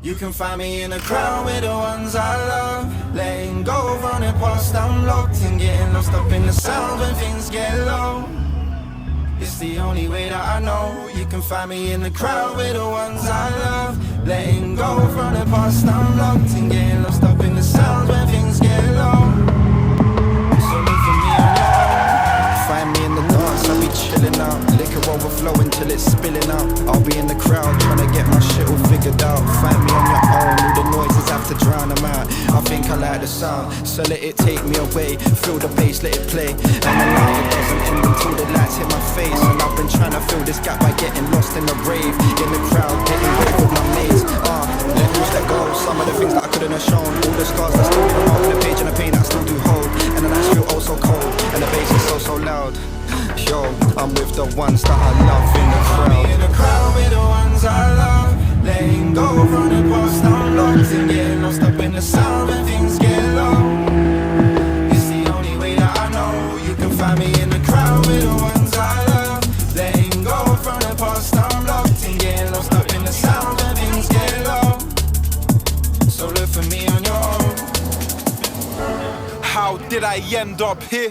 You can find me in the crowd with the ones I love, letting go, running past, I'm locked and getting lost up in the sound when things get low. It's the only way that I know. You can find me in the crowd with the ones I love, letting go, running past, I'm locked and getting lost up in the sound when things get low. So look for me on your own. Find me in the dance, I'll be chilling out, liquor overflowing till it's spilling out. I'll be in the crowd trying to get my shit all figured out. Find me on your own, all the noises have to drown them out. I think I like the sound, so let it take me away. Feel the bass, let it play, and the night it doesn't end until the lights hit my face. And I've been trying to fill this gap by getting lost in the rave, in the crowd, getting wet with my mates. Let loose, let go, some of the things that I couldn't have shown. All the scars that still come off the page and the pain that I still do hold. And the nights feel oh so cold, and the bass is so so loud. Yo, I'm with the ones that I love in the crowd. In the crowd with the ones I love, letting go, running past, I'm locked and getting lost up in the sound when things get low. It's the only way that I know. You can find me in the crowd with the ones I love, letting go, running past, I'm locked and getting lost up in the sound when things get low. So look for me on your own. How did I end up here?